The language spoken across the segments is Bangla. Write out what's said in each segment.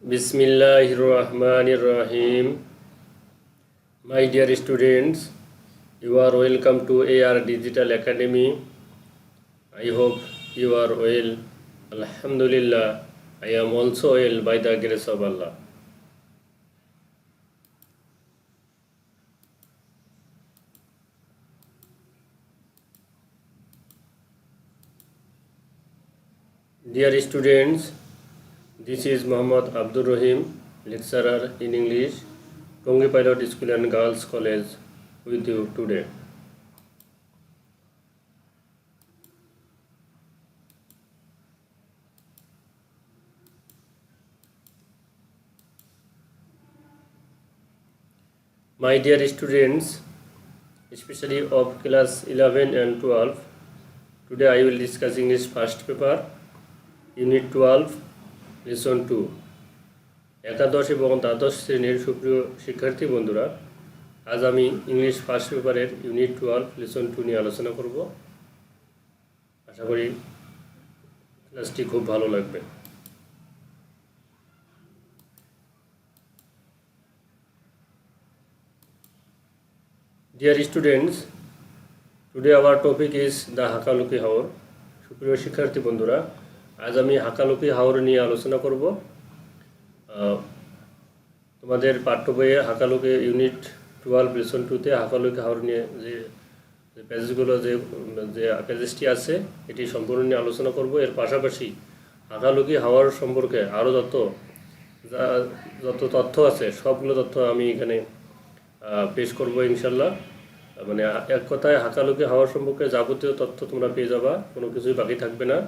Bismillahirrahmanirrahim. My dear students, you are welcome to AR Digital Academy. I hope you are well. Alhamdulillah, I am also well by the grace of Allah. Dear students, this is Muhammad Abdul Rahim, lecturer in English, Tongi Pilot School and Girls College with you today. My dear students, especially of class 11 and 12, today I will discuss English first paper, Unit 12, Lesson 2. একাদশ এবং দ্বাদশ শ্রেণীর সুপ্রিয় শিক্ষার্থী বন্ধুরা, আজ আমি ইংলিশ ফার্স্ট পেপারের ইউনিট 12 লেসন 2 নিয়ে আলোচনা করব। আশা করি ক্লাসটি খুব ভালো লাগবে। Dear students, today our topic is the Hakaluki হাওর। সুপ্রিয় শিক্ষার্থী বন্ধুরা, আজ আমি হাকালুকি হাওর নিয়ে আলোচনা করব। তোমাদের পাঠ্য বইয়ে হাকালুকি ইউনিট 12 লেসন 2তে হাকালুকি হাওর নিয়ে যে পেজগুলো যে পেজটি আছে এটি সম্পূর্ণ নিয়ে আলোচনা করব। এর পাশাপাশি হাকালুকি হাওর সম্পর্কে আরও যত তথ্য আছে সবগুলো তথ্য আমি এখানে পেশ করব ইনশাল্লাহ। মানে এক কথায় হাকালুকি হাওর সম্পর্কে যাবতীয় তথ্য তোমরা পেয়ে যাবা, কোনো কিছুই বাকি থাকবে না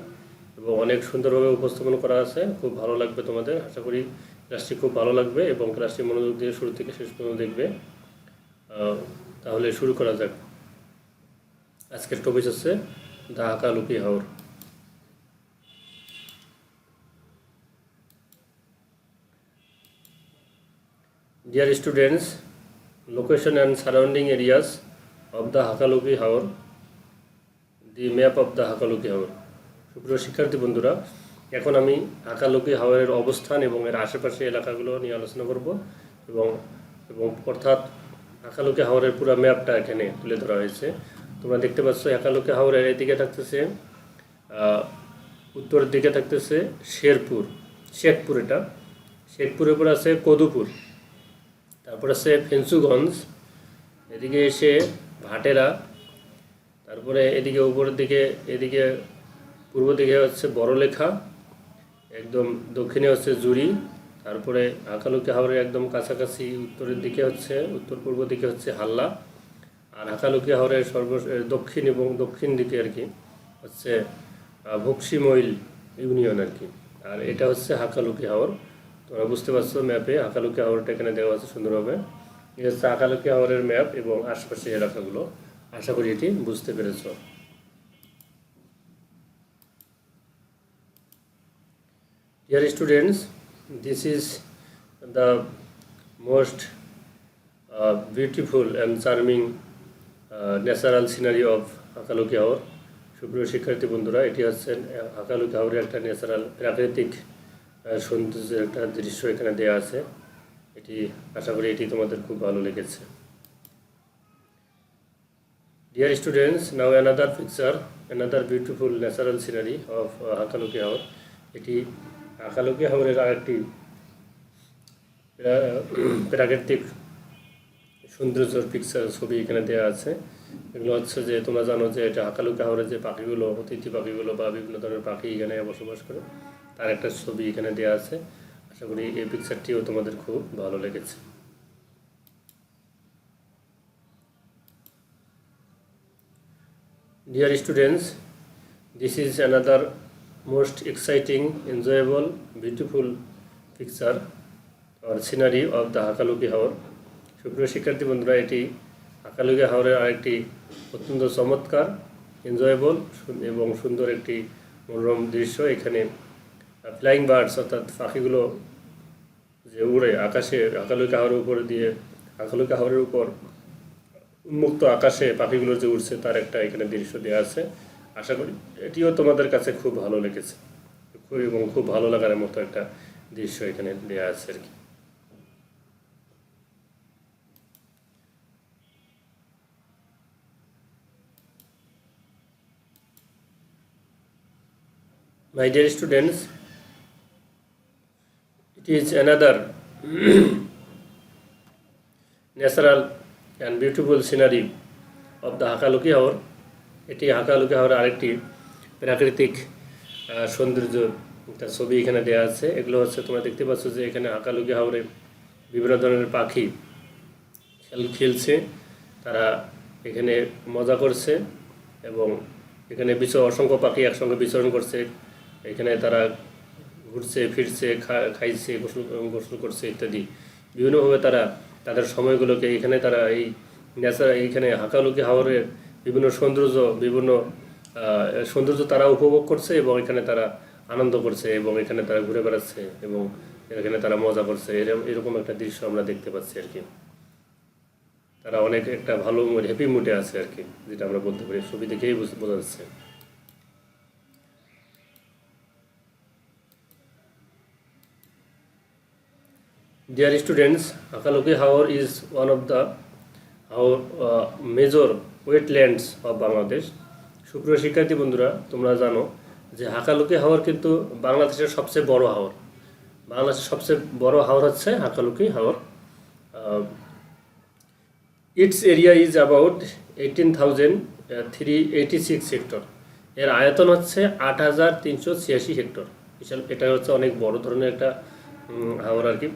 এবং অনেক সুন্দরভাবে উপস্থাপন করা আছে। খুব ভালো লাগবে তোমাদের, আশা করি ক্লাসটি খুব ভালো লাগবে এবং ক্লাসটি মনোযোগ দিয়ে শুরু থেকে শেষ পর্যন্ত দেখবে। তাহলে শুরু করা যাক। আজকের টপিক হচ্ছে the Hakaluki Haor. Dear students, location and surrounding areas of the Hakaluki Haor, the map of the Hakaluki হাওর। সুপ্রিয় শিক্ষার্থী বন্ধুরা, এখন আমি হাকালুকি হাওরের অবস্থান এবং এর আশেপাশে এলাকাগুলো নিয়ে আলোচনা করব এবং অর্থাৎ হাকালুকি হাওরের পুরো ম্যাপটা এখানে তুলে ধরা হয়েছে। তোমরা দেখতে পাচ্ছ হাকালুকি হাওরের এদিকে থাকতেছে উত্তরের দিকে থাকতেছে শেখপুর, এটা শেখপুরের পর আছে কদুপুর, তারপর আছে ফেঞ্চুগঞ্জ, এদিকে এসে ভাটেরা, তারপরে এদিকে উপরের দিকে এদিকে পূর্ব দিকে হচ্ছে বড়লেখা, একদম দক্ষিণে হচ্ছে জুড়ি, তারপরে হাকালুকি হাওরের একদম কাছাকাছি উত্তরের দিকে হচ্ছে উত্তর পূর্ব দিকে হচ্ছে হাল্লা, আর হাকালুকি হাওরের দক্ষিণ এবং দক্ষিণ দিকে আর কি হচ্ছে ভক্সিমইল ইউনিয়ন আর কি। আর এটা হচ্ছে হাকালুকি হাওর। তোমরা বুঝতে পারছো ম্যাপে হাকালুকি হাওরটা এখানে দেওয়া আছে সুন্দরভাবে। এটা হচ্ছে হাকালুকি হাওরের ম্যাপ এবং আশপাশের এলাকাগুলো। আশা করি এটি বুঝতে পেরেছ। Dear students, this is the most beautiful and charming natural scenery of Hakaluki হাওর। সুপ্রিয় শিক্ষার্থী বন্ধুরা, এটি হচ্ছে হাকালুকি হাওরের একটা ন্যাচারাল প্রাকৃতিক সৌন্দর্যের একটা দৃশ্য এখানে দেওয়া আছে। এটি আশা করি এটি তোমাদের খুব ভালো লেগেছে। Dear students, now another picture, another beautiful natural scenery of Hakaluki হাওর। এটি হাকালুকি হাওরের আরেকটি প্রাকৃতিক সৌন্দর্যের পিকচার ছবি এখানে দেওয়া আছে। এগুলো হচ্ছে যে তোমরা জানো যে এটা হাকালুকি হাওরের যে পাখিগুলো, অতিথি পাখিগুলো বা বিভিন্ন ধরনের পাখি এখানে বসবাস করে, তার একটা ছবি এখানে দেওয়া আছে। আশা করি এই পিকচারটিও তোমাদের খুব ভালো লেগেছে। Dear students, this is another most exciting, enjoyable, beautiful picture or scenery of the Hakaluki হাওর। সুপ্রিয় শিক্ষার্থী বন্ধুরা, এটি হাকালুকি হাওরের আরেকটি অত্যন্ত চমৎকার, এনজয়েবল এবং সুন্দর একটি মনোরম দৃশ্য। এখানে ফ্লাইং বার্ডস অর্থাৎ পাখিগুলো যে উড়ে আকাশে হাকালুকি হাওরের উপর দিয়ে, হাকালুকি হাওরের উপর উন্মুক্ত আকাশে পাখিগুলো যে উড়ছে তার একটা এখানে দৃশ্য দেওয়া আছে। আশা করি এটিও তোমাদের কাছে খুব ভালো লেগেছে এবং খুব ভালো লাগার মতো একটা দৃশ্য এখানে দেওয়া আছে আর কি। My dear students, it is another natural and beautiful scenery of the Hakaluki হাওর। এটি হাকালুকি হাওরের আরেকটি প্রাকৃতিক সৌন্দর্য একটা ছবি এখানে দেওয়া আছে। এগুলো হচ্ছে তোমরা দেখতে পাচ্ছ যে এখানে হাকালুকি হাওরে বিভিন্ন ধরনের পাখি খেলছে, তারা এখানে মজা করছে এবং এখানে অসংখ্য পাখি একসঙ্গে বিচরণ করছে। এখানে তারা ঘুরছে ফিরছে, খাইছে, গোসল করছে ইত্যাদি বিভিন্নভাবে তারা তাদের সময়গুলোকে এখানে তারা এই এইখানে হাকালুকি হাওরের বিভিন্ন সৌন্দর্য তারা উপভোগ করছে এবং এখানে তারা আনন্দ করছে এবং এখানে তারা ঘুরে বেড়াচ্ছে এবং এখানে তারা মজা করছে। এরকম একটা দৃশ্য আমরা দেখতে পাচ্ছি আর কি। তারা অনেক একটা ভালো হ্যাপি মুডে আছে আর কি, যেটা আমরা বলতে পারি, ছবি দেখেই বোঝা যাচ্ছে। Dear students, Hakaluki Haor is one of the major wetlands of Bangladesh. সুপ্রিয় শিক্ষার্থী বন্ধুরা, তোমরা জানো যে হাকালুকি হাওর কিন্তু বাংলাদেশের সবচেয়ে বড় হাওর। বাংলাদেশের সবচেয়ে বড় হাওর হচ্ছে হাকালুকি হাওর। It's area is about 18,386 hectare. এর আয়তন হচ্ছে 8,386 হেক্টর। বিশাল, এটা হচ্ছে অনেক বড় ধরনের একটা হাওর আর কি।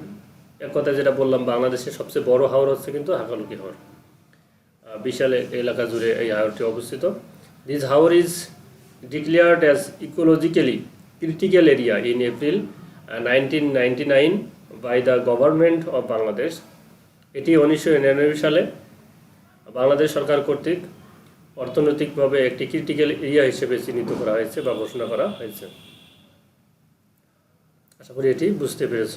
এক কথায় যেটা বললাম, বাংলাদেশের সবচেয়ে বড় হাওর হচ্ছে কিন্তু হাকালুকি হাওর। বিশাল এলাকা জুড়ে এই হাওরটি অবস্থিত। This haor is declared as ecologically critical area in April 1999 by the government of Bangladesh. এটি 1999 সালে বাংলাদেশ সরকার কর্তৃক অর্থনৈতিকভাবে একটি ক্রিটিক্যাল এরিয়া হিসেবে চিহ্নিত করা হয়েছে বা ঘোষণা করা হয়েছে। আশা করি এটি বুঝতে পেরেছ।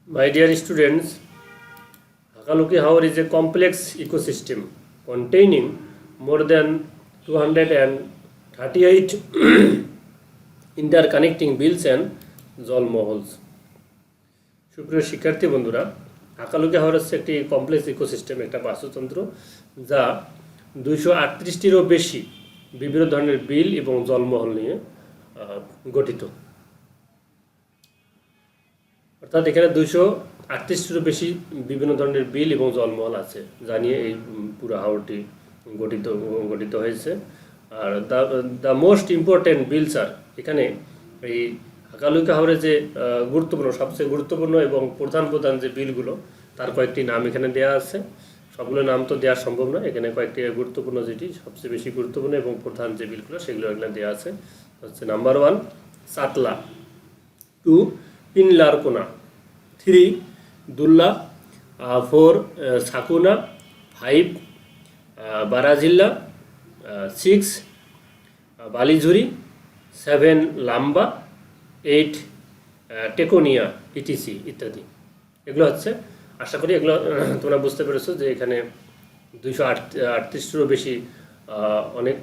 My dear students, Hakaluki Haor is a complex ecosystem containing more than 238 interconnecting bills and জলমহলস। সুপ্রিয় শিক্ষার্থী বন্ধুরা, হাকালুকি হাওর হচ্ছে একটি কমপ্লেক্স ইকোসিস্টেম, একটা বাস্তুতন্ত্র যা 238টিরও বেশি বিভিন্ন ধরনের বিল এবং জলমহল নিয়ে গঠিত। অর্থাৎ এখানে 238টিরও বেশি বিভিন্ন ধরনের বিল এবং জলমহল আছে, যা নিয়ে এই পুরো হাওরটি গঠিত হয়েছে। আর দ্য মোস্ট ইম্পর্টেন্ট বিলস আর, এখানে এই হাকালুকি হাওরে যে সবচেয়ে গুরুত্বপূর্ণ এবং প্রধান যে বিলগুলো, তার কয়েকটি নাম এখানে দেওয়া আছে। সবগুলো নাম তো দেওয়া সম্ভব না, এখানে কয়েকটি গুরুত্বপূর্ণ, যেটি সবচেয়ে বেশি গুরুত্বপূর্ণ এবং প্রধান যে বিলগুলো সেগুলো এখানে দেওয়া আছে। হচ্ছে নাম্বার 1 সাতলা, 2 পিনলারকোনা, 3 দুল্লা, 4 সাকুনা, 5 বারাজিল্লা, 6 বালিঝুরি, 7 লাম্বা, 8 টেকোনিয়া ইটিসি ইত্যাদি। এগুলো হচ্ছে, আশা করি এগুলো তোমরা বুঝতে পেরেছো যে এখানে 238টিরও বেশি অনেক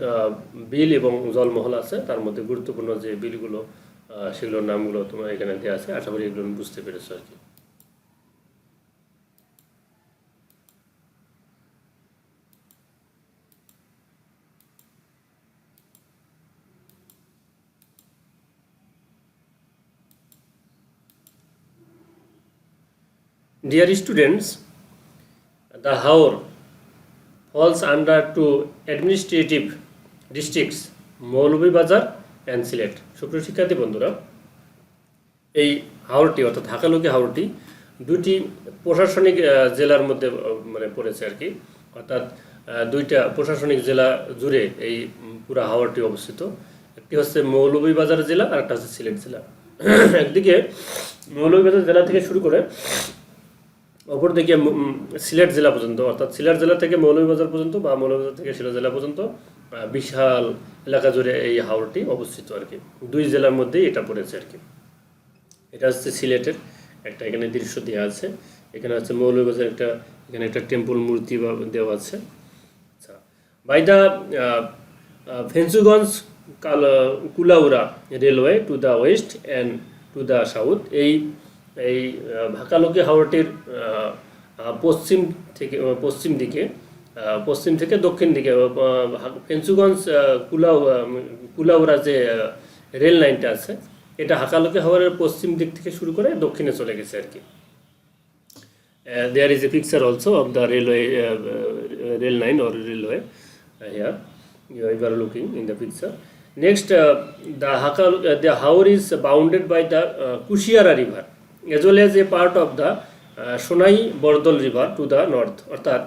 বিল এবং জলমহল আছে। তার মধ্যে গুরুত্বপূর্ণ যে বিলগুলো সেগুলোর নামগুলো তোমরা এখানে দেওয়া আছে। আশা করি এগুলো বুঝতে পেরেছো আর কি। Dear students, the Haor falls under two administrative districts, Moulvibazar and Sylhet. সুপ্রিয় শিক্ষার্থী বন্ধুরা, এই হাওরটি অর্থাৎ হাকালুকি হাওরটি দুটি প্রশাসনিক জেলার মধ্যে পড়েছে আর কি। অর্থাৎ দুইটা প্রশাসনিক জেলা জুড়ে এই পুরো হাওরটি অবস্থিত। একটি হচ্ছে মৌলভীবাজার জেলা আর একটা হচ্ছে সিলেট জেলা। একদিকে মৌলভীবাজার জেলা থেকে শুরু করে অপরদিকে সিলেট জেলা পর্যন্ত, অর্থাৎ সিলেট জেলা থেকে মৌলভীবাজার পর্যন্ত বা মৌলভীবাজার থেকে সিলেট জেলা পর্যন্ত বিশাল এলাকা জুড়ে এই হাওরটি অবস্থিত আর কি। দুই জেলার মধ্যেই এটা পড়েছে আর কি। এটা হচ্ছে সিলেটের একটা এখানে দৃশ্য দেওয়া আছে। এখানে হচ্ছে মৌলভীবাজার এখানে একটা টেম্পল মূর্তি বা দেওয়া আছে। আচ্ছা, by the Fenchuganj Kulaura railway to the west and to the south, এই ভাকালুকি হাওরটির পশ্চিম থেকে দক্ষিণ দিকে ফেন্সুগঞ্জ কুলাউড়া যে রেল লাইনটা আছে, এটা হাকালুকি হাওরের পশ্চিম দিক থেকে শুরু করে দক্ষিণে চলে গেছে আর কি। There is a picture also of the rail line or railway here. You are looking in the picture. Next, the Haur is bounded by the Kushiara river as well as a part of the Sonai Bordol river to the north. অর্থাৎ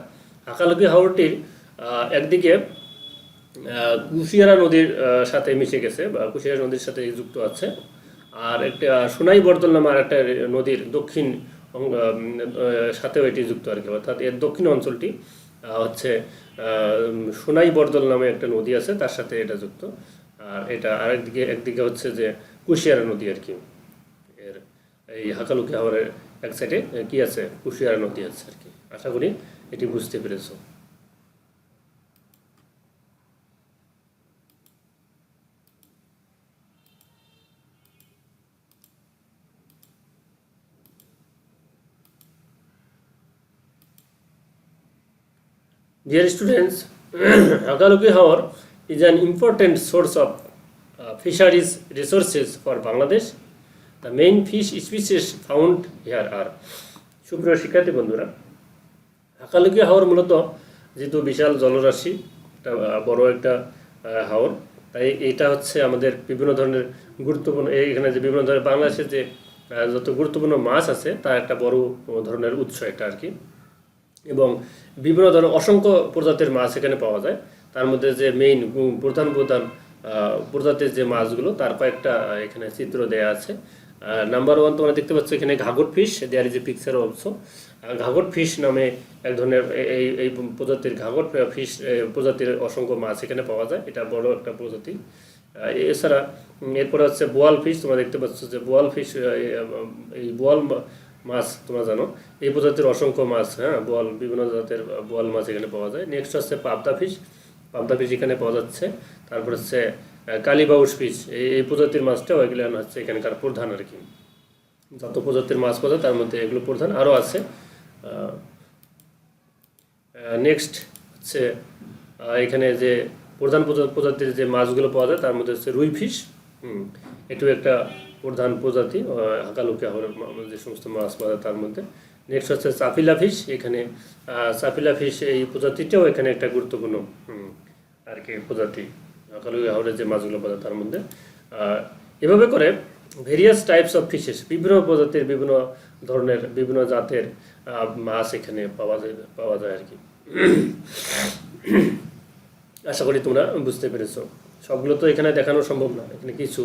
হাকালুকি হাওরটির একদিকে কুশিয়ারা নদীর সাথে মিশে গেছে বা কুশিয়ারা নদীর সাথে যুক্ত আছে, আর একটা সোনাই বর্দল নামে আর একটা নদীর দক্ষিণ সাথেও এটি যুক্ত আর কি। অর্থাৎ এর দক্ষিণ অঞ্চলটি হচ্ছে সোনাই বর্দল নামে একটা নদী আছে, তার সাথে এটা যুক্ত। আর এটা একদিকে হচ্ছে যে কুশিয়ারা নদী আর কি। এর এই হাকালুকি হাওরের এক সাইডে কি আছে, কুশিয়ারা নদী আছে আর কি। আশা করি এটি বুঝতে পেরেছো। Dear students, Hakaluki Haor is an important source of fisheries resources for Bangladesh. The main fish species found here are সুপ্রিয় শিক্ষার্থী বন্ধুরা, হাকালুকি হাওর মূলত যেহেতু বিশাল জলরাশি, একটা বড় একটা হাওর, তাই এটা হচ্ছে আমাদের বিভিন্ন ধরনের গুরুত্বপূর্ণ, এখানে যে বিভিন্ন ধরনের বাংলাদেশের যে যত গুরুত্বপূর্ণ মাছ আছে তার একটা বড় ধরনের উৎস এটা আর কি। এবং বিভিন্ন ধরনের অসংখ্য প্রজাতির মাছ এখানে পাওয়া যায়। তার মধ্যে যে মেইন প্রধান প্রজাতির যে মাছগুলো তার কয়েকটা এখানে চিত্র দেয়া আছে। নাম্বার 1 তোমরা দেখতে পাচ্ছ এখানে ঘাগর fish, there is a picture also. ঘাগর ফিশ নামে এক ধরনের এই প্রজাতির ঘাগর ফিশ প্রজাতির অসংখ্য মাছ এখানে পাওয়া যায়, এটা বড় একটা প্রজাতি। এছাড়া এরপরে হচ্ছে বোয়াল ফিশ, তোমরা দেখতে পাচ্ছ যে বোয়াল ফিশ, এই বোয়াল মাছ তোমরা জানো এই প্রজাতির অসংখ্য মাছ, হ্যাঁ, বোয়াল বিভিন্ন জাতের বোয়াল মাছ এখানে পাওয়া যায়। নেক্সট হচ্ছে পাবদা ফিশ এখানে পাওয়া যাচ্ছে। তারপর হচ্ছে কালীবাউস ফিশ, এই প্রজাতির মাছটাও এগুলো হচ্ছে এখানকার প্রধান আর কি। যত প্রজাতির মাছ পাওয়া যায় তার মধ্যে এগুলো প্রধান, আরও আছে। নেক্সট হচ্ছে এখানে যে প্রধান প্রজাতির যে মাছগুলো পাওয়া যায় তার মধ্যে হচ্ছে রুই ফিশ, এটাও একটা প্রধান প্রজাতি হাকালুকি হাওরের যে সমস্ত মাছ পাওয়া যায় তার মধ্যে। নেক্সট হচ্ছে চাপিলা ফিশ, এখানে চাপিলা ফিশ এই প্রজাতিটাও এখানে একটা গুরুত্বপূর্ণ আর কি প্রজাতি হাকালুকি হাওরের যে মাছগুলো পাওয়া যায় তার মধ্যে। এভাবে করে ভেরিয়াস টাইপস অফ ফিশেস, বিভিন্ন প্রজাতির বিভিন্ন ধরনের বিভিন্ন জাতের মাছ এখানে পাওয়া যায় আর কি। আশা করি তোমরা বুঝতে পেরেছো। সবগুলো তো এখানে দেখানো সম্ভব না, এখানে কিছু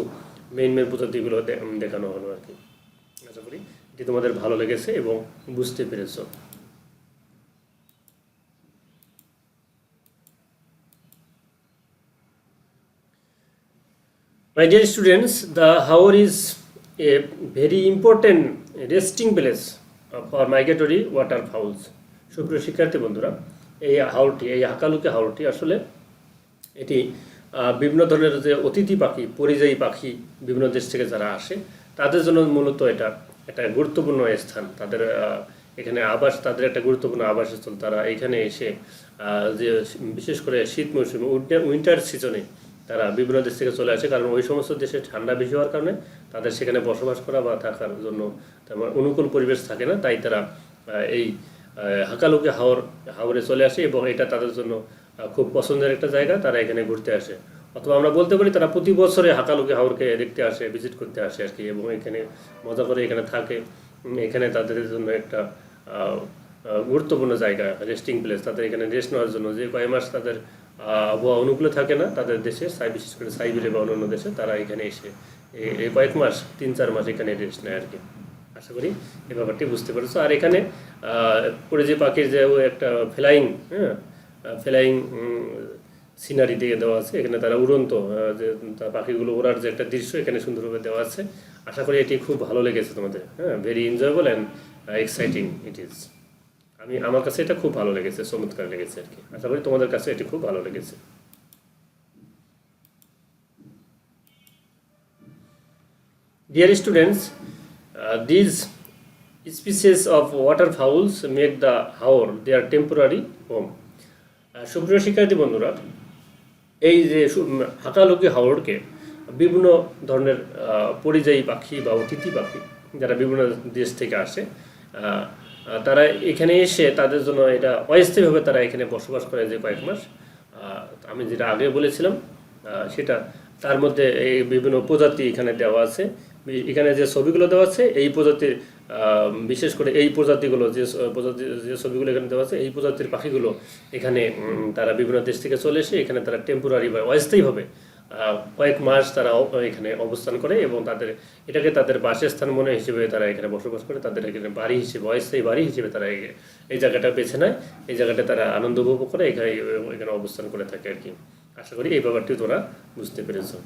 মেইন প্রজাতিগুলো দেখানো হলো আর কি। আশা করি এটি তোমাদের ভালো লেগেছে এবং বুঝতে পেরেছো। My dear students, the Haor is a very important resting place for migratory waterfowls. সুপ্রিয় শিক্ষার্থী বন্ধুরা, এই হাকালুকি হাওরটি আসলে এটি বিভিন্ন ধরনের যে অতিথি পাখি, পরিযায়ী পাখি বিভিন্ন দেশ থেকে যারা আসে তাদের জন্য মূলত এটা একটা গুরুত্বপূর্ণ স্থান। তাদের এখানে তাদের একটা গুরুত্বপূর্ণ আবাসস্থল। তারা এখানে এসে যে বিশেষ করে শীত মৌসুমে উইন্টার সিজনে তারা বিভিন্ন দেশ থেকে চলে আসে, কারণ ওই সমস্ত দেশে ঠান্ডা বেশি হওয়ার কারণে তাদের সেখানে বসবাস করা বা থাকার জন্য তেমন অনুকূল পরিবেশ থাকে না, তাই তারা এই হাকালুকি হাওরে চলে আসে এবং এটা তাদের জন্য খুব পছন্দের একটা জায়গা। তারা এখানে ঘুরতে আসে, অথবা আমরা বলতে পারি তারা প্রতি বছরে হাকালুকি হাওরকে দেখতে আসে, ভিজিট করতে আসে আর কি, এবং এখানে মজা করে এখানে থাকে। এখানে তাদের জন্য একটা গুরুত্বপূর্ণ জায়গা, রেস্টিং প্লেস। তাদের এখানে রেস্ট নেওয়ার জন্য যে কয়েক মাস তাদের আবহাওয়া অনুকূলে থাকে না তাদের দেশে, বিশেষ করে সাইবেরিয়া বা অন্যান্য দেশে, তারা এখানে এসে এই কয়েক মাস 3-4 মাস এখানে রেস্ট নেয় আর কি। আশা করি এই ব্যাপারটি বুঝতে পেরেছো। আর এখানে পরিযায়ী পাখির যে একটা ফ্লাইং সিনারি দিয়ে দেওয়া আছে, এখানে তারা উড়ন্ত যে পাখিগুলো ওড়ার যে একটা দৃশ্য এখানে সুন্দরভাবে দেওয়া আছে। আশা করি এটি খুব ভালো লেগেছে তোমাদের। হ্যাঁ, very enjoyable and exciting it is. আমার কাছে এটা খুব ভালো লেগেছে, চমৎকার লেগেছে আর কি। আশা করি তোমাদের কাছে এটি খুব ভালো লেগেছে। Dear students, these species of waterfowls make the haor their temporary home. সুপ্রিয় শিক্ষার্থী বন্ধুরা, এই যে হাকালুকি হাওরকে বিভিন্ন ধরনের পরিযায়ী পাখি বা অতিথি পাখি যারা বিভিন্ন দেশ থেকে আসে, তারা এখানে এসে তাদের জন্য এটা অস্থায়ীভাবে তারা এখানে বসবাস করে যে কয়েক মাস। আমি যেটা আগে বলেছিলাম সেটা, তার মধ্যে এই বিভিন্ন প্রজাতি এখানে দেওয়া আছে। এখানে যে ছবিগুলো দেওয়া আছে এই প্রজাতির, বিশেষ করে এই প্রজাতিগুলো যে ছবিগুলো এখানে দেওয়া আছে এই প্রজাতির পাখিগুলো এখানে তারা বিভিন্ন দেশ থেকে চলে এসে এখানে তারা টেম্পোরারি বা অস্থায়ীভাবে কয়েক মাস তারা এখানে অবস্থান করে এবং এটাকে তাদের বাসস্থান মনে হিসেবে তারা এখানে বসবাস করে। তাদের এখানে বাড়ি হিসেবে, অস্থায়ী বাড়ি হিসেবে তারা এই জায়গাটা বেছে নেয়। এই জায়গাটা তারা আনন্দ উপভোগ করে এখানে অবস্থান করে থাকে আর কি। আশা করি এই ব্যাপারটি তোমরা বুঝতে পেরেছো।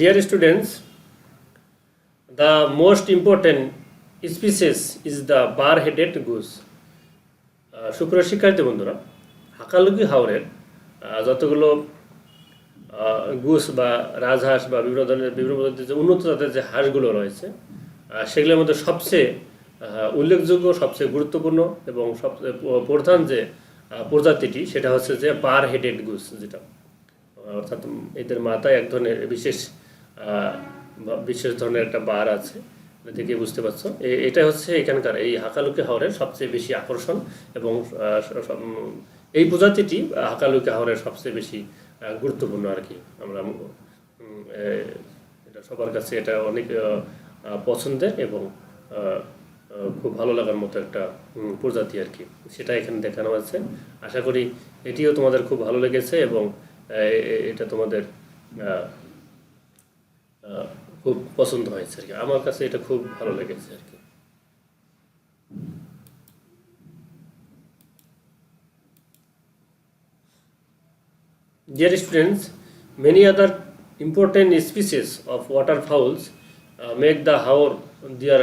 Dear students, the most important species is the bar-headed goose. সুপ্রিয় শিক্ষার্থী বন্ধুরা, হাকালুকি হাওরের যতগুলো গুস বা রাজহাঁস বা বিভিন্ন প্রজাতির যে উন্নত জাতের যে হাঁসগুলো রয়েছে, সেগুলোর মধ্যে সবচেয়ে উল্লেখযোগ্য, সবচেয়ে গুরুত্বপূর্ণ এবং সবচেয়ে প্রধান যে প্রজাতিটি সেটা হচ্ছে যে বার হেডেড গুস, যেটা অর্থাৎ এদের মাথায় এক ধরনের বিশেষ ধরনের একটা বার আছে, দেখে বুঝতে পারছো। এটা হচ্ছে এখানকার এই হাকালুকি হাওরের সবচেয়ে বেশি আকর্ষণ এবং এই প্রজাতিটি হাকালুকি হাওরের সবচেয়ে বেশি গুরুত্বপূর্ণ আর কি। আমরা এটা সবার কাছে এটা অনেক পছন্দের এবং খুব ভালো লাগার মতো একটা প্রজাতি আর কি, সেটা এখানে দেখানো আছে। আশা করি এটিও তোমাদের খুব ভালো লেগেছে এবং এটা তোমাদের খুব পছন্দ হয়েছে আর কি। আমার কাছে এটা খুব ভালো লেগেছে আর কি। Dear students, many other important species of waterfowls make the haor their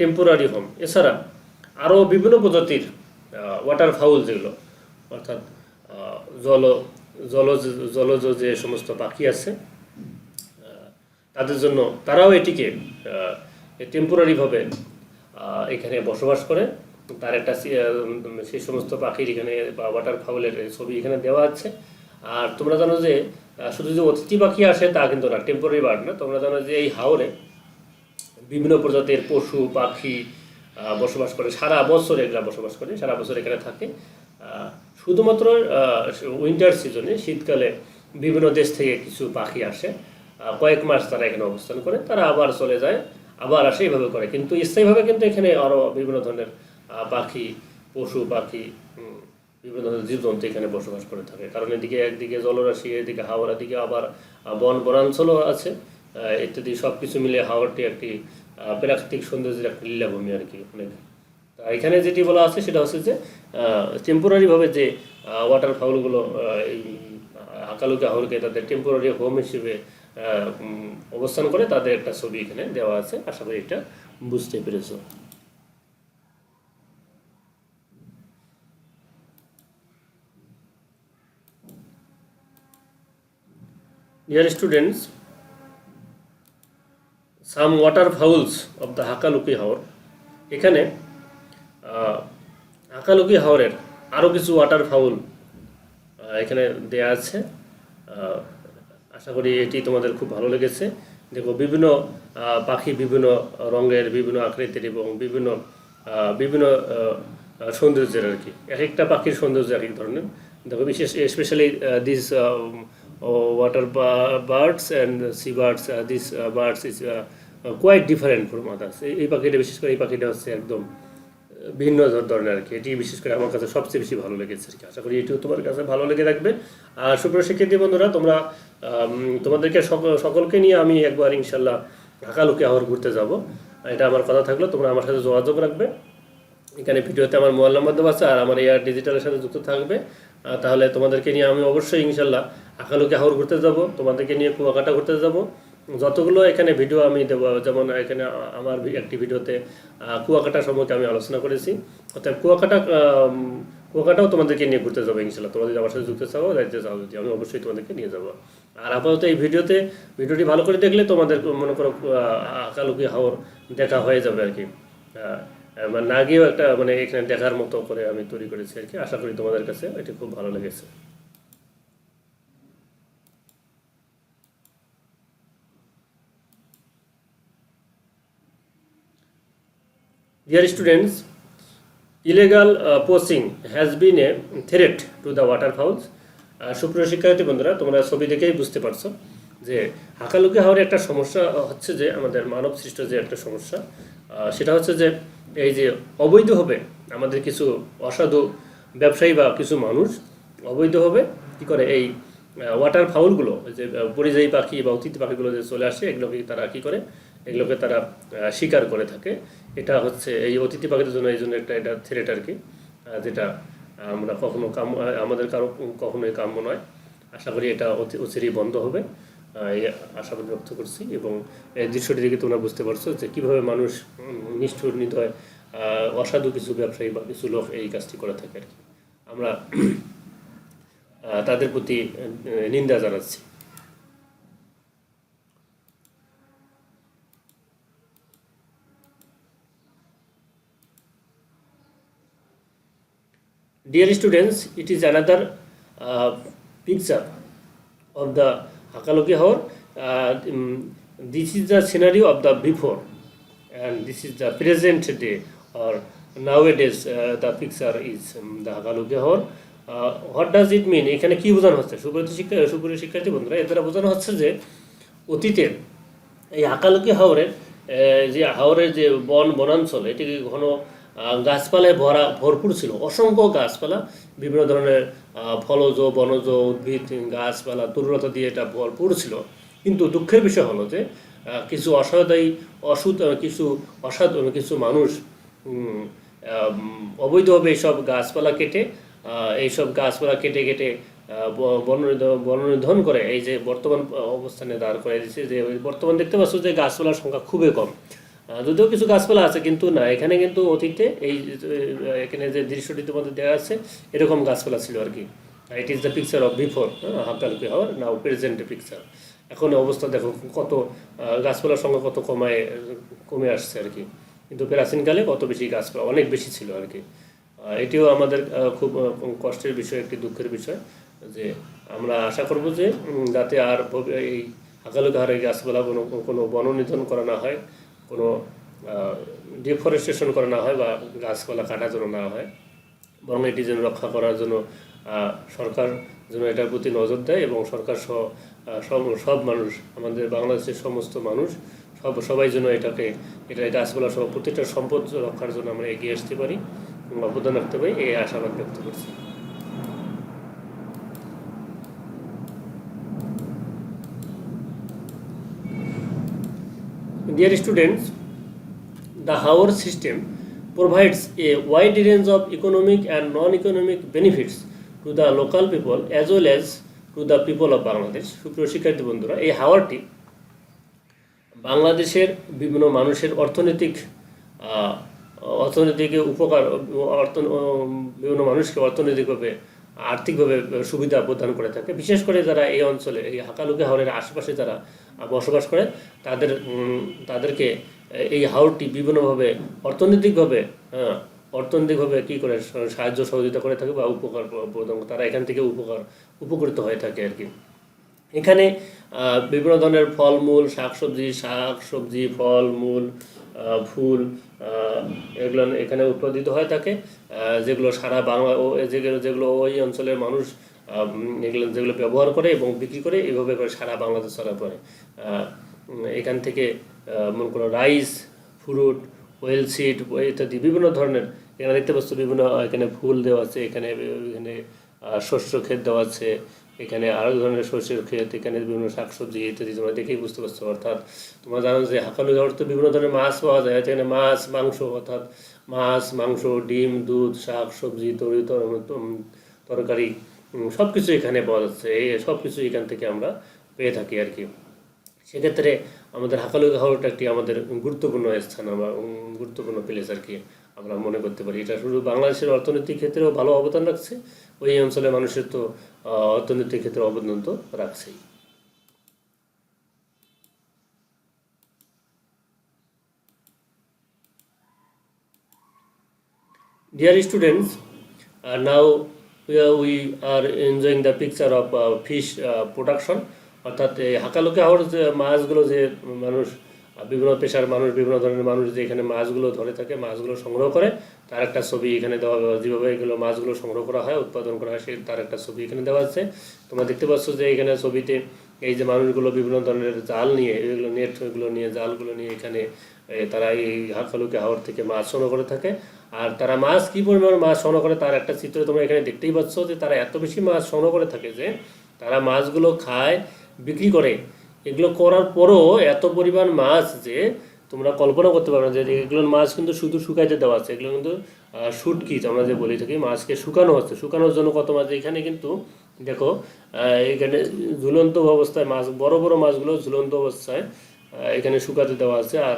temporary home. এছাড়া আরও বিভিন্ন প্রজাতির ওয়াটারফাউল যেগুলো, অর্থাৎ জলজ যে সমস্ত পাখি আছে, তাদের জন্য তারাও এটিকে টেম্পোরারিভাবে এখানে বসবাস করে। তার একটা সেই সমস্ত পাখির এখানে বা ওয়াটারফাউলের ছবি এখানে দেওয়া আছে। আর তোমরা জানো যে শুধু যে অতিথি পাখি আসে তা কিন্তু না, টেম্পোরারি বার্ড না। তোমরা জানো যে এই হাওরে বিভিন্ন প্রজাতির পশু পাখি বসবাস করে, সারা বছর এগুলা বসবাস করে, সারা বছর এখানে থাকে। শুধুমাত্র উইন্টার সিজনে, শীতকালে বিভিন্ন দেশ থেকে কিছু পাখি আসে, কয়েক মাস তারা এখানে অবস্থান করে, তারা আবার চলে যায়, আবার আসে, এইভাবে করে। কিন্তু স্থায়ীভাবে কিন্তু এখানে আরও বিভিন্ন ধরনের পাখি, পশু পাখি, বিভিন্ন ধরনের জীবজন্তু এখানে বসবাস করে থাকে। কারণ একদিকে জলরাশি, এদিকে হাওর, এদিকে আবার বনাঞ্চলও আছে ইত্যাদি। সব কিছু মিলে হাওরটি একটি প্রাকৃতিক সৌন্দর্যের একটি লীলাভূমি আর কি অনেক। এখানে যেটি বলা আছে সেটা হচ্ছে যে টেম্পোরারিভাবে যে ওয়াটারফাউলগুলো এই হাকালুকি হাওরকে তাদের টেম্পোরারি হোম হিসেবে অবস্থান করে, তাদের একটা ছবি এখানে দেওয়া আছে। আশা করি এটা বুঝতে পেরেছো। Dear students, some waterfowls of the Hakaluki হাওর, এখানে হাকালুকি হাওরের আরও কিছু ওয়াটারফাউল এখানে দেয়া আছে। আশা করি এটি তোমাদের খুব ভালো লেগেছে। দেখো, বিভিন্ন পাখি বিভিন্ন রঙের, বিভিন্ন আকৃতির এবং বিভিন্ন সৌন্দর্যের আর কি। এক একটা পাখির সৌন্দর্য এক এক ধরনের। দেখো, specially this water birds and sea birds, this birds is quite different from others. এই পাখিটা, বিশেষ করে এই পাখিটা হচ্ছে একদম ভিন্ন ধরনের আর কি। এটি বিশেষ করে আমার কাছে সবচেয়ে বেশি ভালো লেগেছে আর কি। আশা করি এটিও তোমার কাছে ভালো লেগে থাকবে। আর সুপ্রিয় শিক্ষার্থী বন্ধুরা, তোমাদেরকে সকলকে নিয়ে আমি একবার ইনশাল্লাহ হাকালুকি হাওর ঘুরতে যাব। এটা আমার কথা থাকলো, তোমরা আমার সাথে যোগাযোগ রাখবে। এখানে ভিডিওতে আমার মোবাইল নাম্বার দেওয়া আছে, আর আমার এয়ার ডিজিটালের সাথে যুক্ত থাকবে। তাহলে তোমাদেরকে নিয়ে আমি অবশ্যই ইনশাল্লাহ আঁকালুকি হাওর ঘুরতে যাব, তোমাদেরকে নিয়ে কুয়াকাটা ঘুরতে যাব। যতগুলো এখানে ভিডিও আমি দেবো, যেমন এখানে আমার একটি ভিডিওতে কুয়াকাটা সম্পর্কে আমি আলোচনা করেছি, অর্থাৎ কুয়াকাটাও তোমাদেরকে নিয়ে ঘুরতে যাবো ইনশাল্লাহ। তোমরা যদি আমার সাথে যুক্ত চাও, যাইতে চাও যদি, আমি অবশ্যই তোমাদেরকে নিয়ে যাবো। আর আপাতত এই ভিডিওটি ভালো করে দেখলে তোমাদের মনে করো আঁকালুকি হাওর দেখা হয়ে যাবে আর কি। মানে না গিয়েও একটা মানে এখানে দেখার মতো করে আমি তৈরি করেছি আর কি। আশা করি তোমাদের কাছে এটি খুব ভালো লেগেছে। Dear students, illegal poaching has been a threat to the waterfowls. সুপ্রিয় শিক্ষার্থী বন্ধুরা, তোমরা ছবি দেখেই বুঝতে পারছো যে হাকালুকি হাওরের একটা সমস্যা হচ্ছে যে আমাদের মানব সৃষ্ট যে একটা সমস্যা, সেটা হচ্ছে যে এই যে অবৈধভাবে আমাদের কিছু অসাধু ব্যবসায়ী বা কিছু মানুষ অবৈধভাবে কী করে এই ওয়াটার ফাউলগুলো, যে পরিযায়ী পাখি বা অতিথি পাখিগুলো যে চলে আসে, এগুলোকে তারা কী করে, এগুলোকে তারা শিকার করে থাকে। এটা হচ্ছে এই অতিথি পাখিদের জন্য এই জন্য এটা থ্রেট আর কি, যেটা আমরা কখনো আমাদের কারো কখনোই কাম্য নয়। আশা করি এটা অচিরেই বন্ধ হবে, এই আশাবাদ ব্যক্ত করছি। এবং এই দৃশ্যটি দেখে তোমরা বুঝতে পারছো যে কীভাবে মানুষ নিষ্ঠুর নির্দয় অসাধু কিছু ব্যবসায়ী বা কিছু লোক এই কাজটি করে থাকে আর কি। আমরা তাদের প্রতি নিন্দা জানাচ্ছি। Dear students, it is another picture of the Hakaluki Haor. This is the scenario of the before, and this is the present day, or nowadays the picture is the Hakaluki Haor. What does it mean? এখানে কি বোঝানো হচ্ছে সুপ্রিয় শিক্ষার্থী বন্ধুরা? এর দ্বারা বোঝানো হচ্ছে যে অতীতের এই হাকালুকি হাওরের যে বনাঞ্চল, এটি ঘন গাছপালায় ভরপুর ছিল, অসংখ্য গাছপালা, বিভিন্ন ধরনের ফলজ বনজ উদ্ভিদ গাছপালা তরুলতা দিয়ে এটা ভরপুর ছিল। কিন্তু দুঃখের বিষয় হলো যে কিছু কিছু মানুষ অবৈধভাবে এইসব গাছপালা কেটে বননিধন করে এই যে বর্তমান অবস্থানে দাঁড় করে দিচ্ছে। যে বর্তমান দেখতে পাচ্ছ যে গাছপালার সংখ্যা খুবই কম, যদিও কিছু গাছপালা আছে, কিন্তু না, এখানে কিন্তু অতীতে এখানে যে দৃশ্যটি তোমাদের দেওয়া আছে এরকম গাছপালা ছিল আর কি। It is the picture of before Hakaluki Haor, now present picture. এখন অবস্থা দেখো কত গাছপালার সংখ্যা কত কমে আসছে আর কি, কিন্তু প্রাচীনকালে কত বেশি গাছপালা অনেক বেশি ছিল আর কি। এটিও আমাদের খুব কষ্টের বিষয়, একটি দুঃখের বিষয়, যে আমরা আশা করব যে যাতে আর এই হাকালুকি হাওরের গাছপালা কোনো বননিধন করা না হয়, কোনো ডিফরেস্টেশন করা না হয়, বা গাছপালা কাটা যেন না হয়, বরং এটি যেন রক্ষা করার জন্য সরকার যেন এটার প্রতি নজর দেয়, এবং সরকার সব মানুষ, আমাদের বাংলাদেশের সমস্ত মানুষ সবাই যেন এটা গাছপালা সহ প্রতিটা সম্পদ রক্ষার জন্য আমরা এগিয়ে আসতে পারি, অবদান রাখতে পারি, এই আশাবাদ ব্যক্ত করছি। Dear students, the Haor system provides a wide range of economic and non-economic benefits to the local people as well as to the people of Bangladesh. সুপ্রিয় শিক্ষার্থী বন্ধুরা, এই হাওরটি বাংলাদেশের বিভিন্ন মানুষের অর্থনৈতিক উপকার, বিভিন্ন মানুষকে অর্থনৈতিকভাবে আর্থিকভাবে সুবিধা প্রদান করে থাকে। বিশেষ করে যারা এই অঞ্চলে এই হাকালুকি হাওরের আশেপাশে যারা বসবাস করে তাদেরকে এই হাওরটি বিভিন্নভাবে অর্থনৈতিকভাবে কী করে সাহায্য সহযোগিতা করে থাকে বা উপকার প্রদান, তারা এখান থেকে উপকৃত হয়ে থাকে আর কি। এখানে বিভিন্ন ধরনের ফলমূল শাকসবজি ফলমূল ফুল এগুলো এখানে উৎপাদিত হয়ে থাকে, যেগুলো সারা বাংলা যেগুলো ওই অঞ্চলের মানুষ যেগুলো ব্যবহার করে এবং বিক্রি করে, এইভাবে করে সারা বাংলাদেশ ছড়া পড়ে। এখান থেকে মনে করো রাইস, ফ্রুট, ওয়েল সিড ইত্যাদি বিভিন্ন ধরনের এখানে দেখতে পাচ্ছ, বিভিন্ন এখানে ফুল দেওয়া আছে, এখানে শস্য ক্ষেত দেওয়া আছে, এখানে আরও ধরনের শস্যের ক্ষেত, এখানে বিভিন্ন শাকসবজি ইত্যাদি তোমরা দেখেই বুঝতে পারছো। অর্থাৎ তোমরা জানো যে হাকালুকি হাওর তো বিভিন্ন ধরনের মাছ পাওয়া যায়, এখানে মাছ মাংস অর্থাৎ মাছ মাংস ডিম দুধ শাক সবজি তরকারি সব কিছু এখানে পাওয়া যাচ্ছে। এই সব কিছু এখান থেকে আমরা পেয়ে থাকি আর কি। সেক্ষেত্রে আমাদের হাকালুকি হাওরটা একটি আমাদের গুরুত্বপূর্ণ স্থান, আমরা গুরুত্বপূর্ণ প্লেস আর কি আমরা মনে করতে পারি। এটা শুধু বাংলাদেশের অর্থনৈতিক ক্ষেত্রেও ভালো অবদান রাখছে, ওই অঞ্চলের মানুষের তো অর্থনৈতিক ক্ষেত্রে অবদান তো রাখছেই। Dear students, now we are enjoying the picture of fish production. অর্থাৎ এই হাকালুকি হাওর যে মাছগুলো যে মানুষ বিভিন্ন পেশার মানুষ বিভিন্ন ধরনের মানুষ যে এখানে মাছগুলো ধরে থাকে, মাছগুলো সংগ্রহ করে, তার একটা ছবি এখানে দেওয়া, যেভাবে এগুলো মাছগুলো সংগ্রহ করা হয় উৎপাদন করা হয় তার একটা ছবি এখানে দেওয়া আছে। তোমরা দেখতে পাচ্ছ যে এখানে ছবিতে এই যে মানুষগুলো বিভিন্ন ধরনের জাল নিয়ে, এগুলো নেট এগুলো নিয়ে জালগুলো নিয়ে এখানে তারা এই হাকালুকি হাওর থেকে মাছ সংগ্রহ করে থাকে। আর তারা মাছ কী পরিমাণ মাছ সংগ্রহ করে তার একটা চিত্র তোমরা এখানে দেখতেই পাচ্ছ যে তারা এত বেশি মাছ সংগ্রহ করে থাকে যে তারা মাছগুলো খায়, বিক্রি করে। এগুলো করার পরও এত পরিমাণ মাছ যে তোমরা কল্পনা করতে পারবে না, যে এগুলোর মাছ কিন্তু শুধু শুকাইতে দেওয়া আছে। এগুলো কিন্তু শুটকি আমরা যে বলি থাকি, মাছকে শুকানো হচ্ছে, শুকানোর জন্য কত মাছ এখানে কিন্তু দেখো এখানে ঝুলন্ত অবস্থায় মাছ, বড় বড় মাছগুলো ঝুলন্ত অবস্থায় এখানে শুকাতে দেওয়া আছে। আর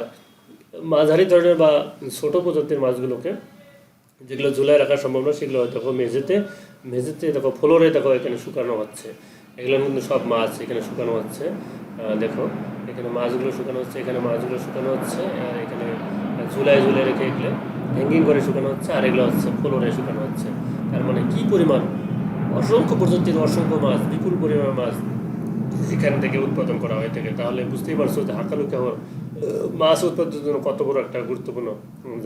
মাঝারি ধরনের বা ছোটো প্রজাতির মাছগুলোকে যেগুলো ঝুলায় রাখা সম্ভব না সেগুলো দেখো মেঝেতে মেঝেতে দেখো ফ্লোরে দেখো এখানে শুকানো হচ্ছে। এগুলো কিন্তু সব মাছ এখানে শুকানো হচ্ছে। দেখো এখানে মাছগুলো শুকানো হচ্ছে, এখানে মাছগুলো শুকানো হচ্ছে, আর এখানে ঝুলায় ঝুলায় রেখে এগুলো হ্যাঙ্গিং করে শুকানো হচ্ছে, আর এগুলো হচ্ছে ফ্লোরে শুকানো হচ্ছে। তার মানে কী পরিমাণ অসংখ্য প্রজাতির অসংখ্য মাছ, বিপুল পরিমাণ মাছ এখান থেকে উৎপাদন করা হয়ে থাকে। তাহলে বুঝতেই পারছো যে হাকালুকি হাওর মাছ উৎপাদনের জন্য কত বড় একটা গুরুত্বপূর্ণ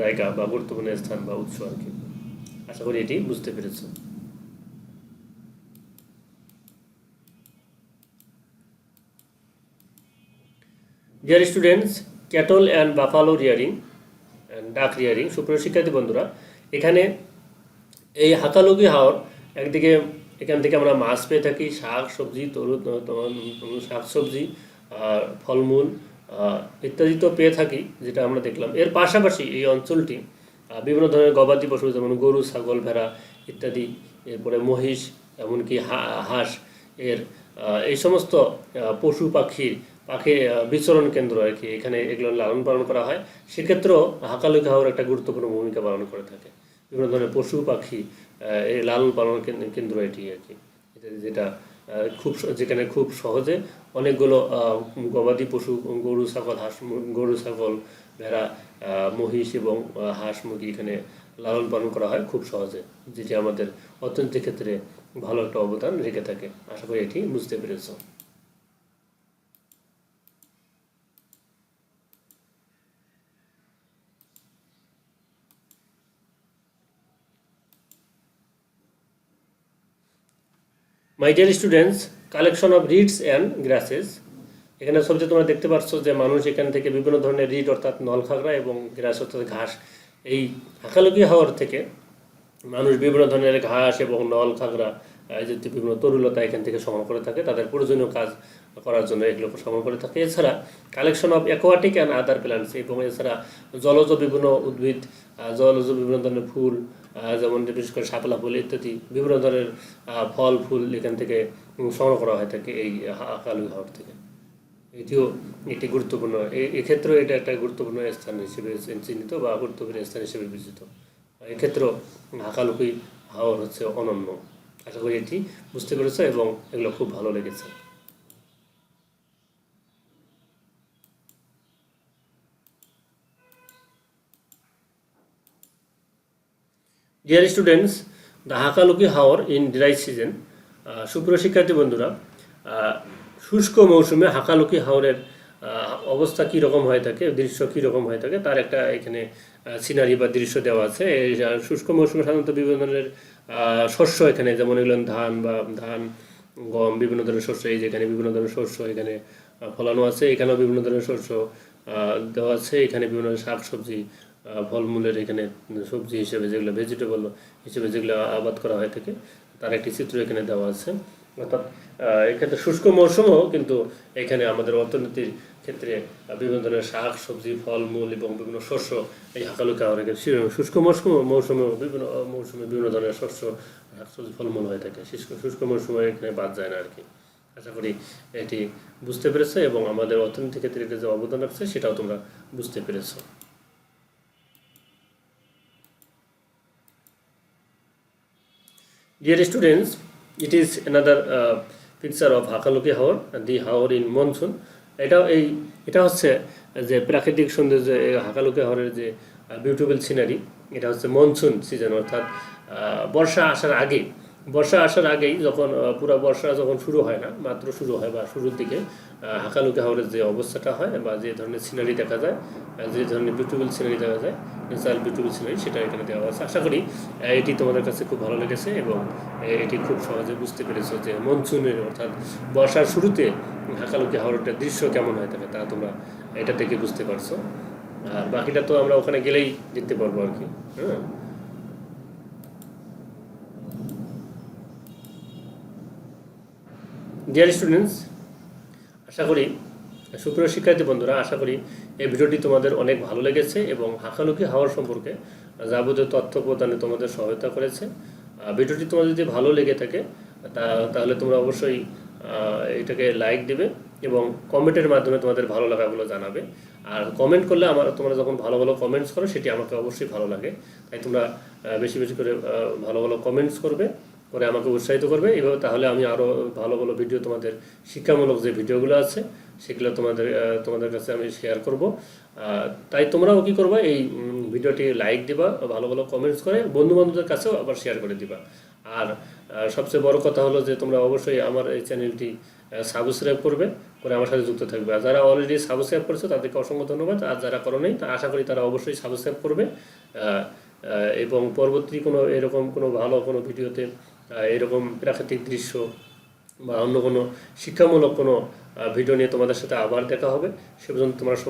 জায়গা বা গুরুত্বপূর্ণ স্থান বা উৎস আর কি। আশা করি এটি বুঝতে পেরেছো। Dear students, cattle and buffalo rearing and ডাক রিয়ারিং, সুপ্রিয় শিক্ষার্থী বন্ধুরা, এখানে এই হাকালুকি হাওর একদিকে এখান থেকে আমরা মাছ পেয়ে থাকি, শাক সবজি শাক সবজি ফলমূল ইত্যাদি তো পেয়ে থাকি, যেটা আমরা দেখলাম। এর পাশাপাশি এই অঞ্চলটি বিভিন্ন ধরনের গবাদি পশু যেমন গরু ছাগল ভেড়া ইত্যাদি, এরপরে মহিষ এমনকি হাঁস এর এই সমস্ত পশু পাখির বিচরণ কেন্দ্র আর কি, এখানে এগুলো লালন পালন করা হয়। সেক্ষেত্রেও হাকালুকি হাওর একটা গুরুত্বপূর্ণ ভূমিকা পালন করে থাকে। বিভিন্ন ধরনের পশু পাখি এই লালন পালন কেন্দ্র এটি আর কি, যেটা যেখানে খুব সহজে অনেকগুলো গবাদি পশু গরু ছাগল ভেড়া মহিষ এবং হাঁস মুরগি এখানে লালন পালন করা হয় খুব সহজে, যেটি আমাদের অর্থনীতির ক্ষেত্রে ভালো একটা অবদান রেখে থাকে। আশা করি এটি বুঝতে পেরেছ। My dear students, collection of reads and grasses. এখানে ছবিতে তোমরা দেখতে পাচ্ছ যে মানুষ এখান থেকে বিভিন্ন ধরনের রিড অর্থাৎ নলখাগড়া এবং গ্রাস অর্থাৎ ঘাস, এই হাকালুকি হাওর থেকে মানুষ বিভিন্ন ধরনের ঘাস এবং নলখাগড়া জাতীয় বিভিন্ন তরুলতা এখান থেকে সংগ্রহ করে থাকে তাদের প্রয়োজনীয় কাজ করার জন্য, এগুলো সংগ্রহ করে থাকে। এছাড়া collection of aquatic and other plants, এবং এছাড়া জলজ বিভিন্ন উদ্ভিদ, জলজ বিভিন্ন ধরনের ফুল, যেমন বিশেষ করে শাপলা ফুল ইত্যাদি বিভিন্ন ধরনের ফল ফুল এখান থেকে সংগ্রহ করা হয়ে থাকে এই হাকালুকি হাওর থেকে। এটিও একটি গুরুত্বপূর্ণ, এক্ষেত্রেও এটা একটা গুরুত্বপূর্ণ স্থান হিসেবে চিহ্নিত বা গুরুত্বপূর্ণ স্থান হিসেবে বিবেচিত। এক্ষেত্রেও হাকালুকি হাওর হচ্ছে অনন্য। আশা করি এটি বুঝতে পেরেছো এবং এগুলো খুব ভালো লেগেছে। Dear students, the Hakaluki Haor in dry season. সুপ্রিয় শিক্ষার্থী বন্ধুরা, শুষ্ক মৌসুমে হাকালুকি হাওরের অবস্থা কীরকম হয়ে থাকে, দৃশ্য কীরকম হয়ে থাকে তার একটা এখানে সিনারি বা দৃশ্য দেওয়া আছে। এই শুষ্ক মৌসুমে সাধারণত বিভিন্ন ধরনের শস্য এখানে, যেমন এগুলো ধান গম বিভিন্ন ধরনের শস্য, এই যেখানে বিভিন্ন ধরনের শস্য এখানে ফলানো আছে, এখানেও বিভিন্ন ধরনের শস্য দেওয়া আছে। এখানে বিভিন্ন শাক সবজি ফলমূলের এখানে সবজি হিসেবে যেগুলো ভেজিটেবল হিসেবে যেগুলো আবাদ করা হয়ে থাকে তার একটি চিত্র এখানে দেওয়া আছে। অর্থাৎ এক্ষেত্রে শুষ্ক মৌসুমও কিন্তু এখানে আমাদের অর্থনীতির ক্ষেত্রে বিভিন্ন ধরনের শাক সবজি ফলমূল এবং বিভিন্ন শস্য এই হাকালুকি হাওরে শুষ্ক মৌসুমেও বিভিন্ন ধরনের শস্য শাক সবজি ফলমূল হয়ে থাকে। শুষ্ক মৌসুমে এখানে বাদ যায় না আর কি। আশা করি এটি বুঝতে পেরেছো এবং আমাদের অর্থনীতির ক্ষেত্রে এটা যে অবদান রাখছে সেটাও তোমরা বুঝতে পেরেছো। Dear students, it is another picture of Hakaluki Haor, the Haor in monsoon. এটা হচ্ছে যে প্রাকৃতিক সৌন্দর্য, হাকালুকি হাওরের যে বিউটিফুল সিনারি, এটা হচ্ছে মনসুন সিজন, অর্থাৎ বর্ষা আসার আগেই যখন পুরো বর্ষা যখন শুরু হয় না, মাত্র শুরু হয় বা শুরুর দিকে হাকালুকি হাওরের যে অবস্থাটা হয় বা যে ধরনের সিনারি দেখা যায়, যে ধরনের বিউটিফুল সিনারি দেখা যায়, ন্যাচারাল বিউটিফুল সিনারি, সেটা এখানে দেওয়া আছে। আশা করি এটি তোমাদের কাছে খুব ভালো লেগেছে এবং এটি খুব সহজে বুঝতে পেরেছো যে মনসুনের অর্থাৎ বর্ষার শুরুতে হাকালুকি হাওরের দৃশ্য কেমন হয়ে থাকে তা তোমরা এটা থেকে বুঝতে পারছো। আর বাকিটা তো আমরা ওখানে গেলেই দেখতে পারবো আর কি। হ্যাঁ, ডিয়ার স্টুডেন্টস, আশা করি সুপ্রিয় শিক্ষার্থী বন্ধুরা, আশা করি এই ভিডিওটি তোমাদের অনেক ভালো লেগেছে এবং হাকালুকি হাওর সম্পর্কে যাবতীয় তথ্য প্রদানে তোমাদের সহায়তা করেছে। ভিডিওটি তোমাদের যদি ভালো লেগে থাকে তাহলে তোমরা অবশ্যই এটাকে লাইক দেবে এবং কমেন্টের মাধ্যমে তোমাদের ভালো লাগাগুলো জানাবে। আর কমেন্ট করলে তোমরা যখন ভালো ভালো কমেন্টস করো সেটি আমাকে অবশ্যই ভালো লাগে, তাই তোমরা বেশি বেশি করে ভালো ভালো কমেন্টস করবে, করে আমাকে উৎসাহিত করবে। এভাবে তাহলে আমি আরও ভালো ভালো ভিডিও, তোমাদের শিক্ষামূলক যে ভিডিওগুলো আছে সেগুলো তোমাদের কাছে আমি শেয়ার করব। তাই তোমরাও কী করবা, এই ভিডিওটি লাইক দিবা, ভালো ভালো কমেন্টস করে বন্ধুবান্ধবদের কাছেও আবার শেয়ার করে দিবা। আর সবচেয়ে বড় কথা হলো যে তোমরা অবশ্যই আমার এই চ্যানেলটি সাবস্ক্রাইব করবে, করে আমার সাথে যুক্ত থাকবে। আর যারা অলরেডি সাবস্ক্রাইব করেছো তাদেরকে অসংখ্য ধন্যবাদ। আর যারা করো নাই, তা আশা করি তারা অবশ্যই সাবস্ক্রাইব করবে এবং পরবর্তী এরকম কোনো ভালো কোনো ভিডিওতে এরকম প্রাকৃতিক দৃশ্য বা অন্য কোনো শিক্ষামূলক কোনো ভিডিও নিয়ে তোমাদের সাথে আবার দেখা হবে। সে পর্যন্ত তোমরা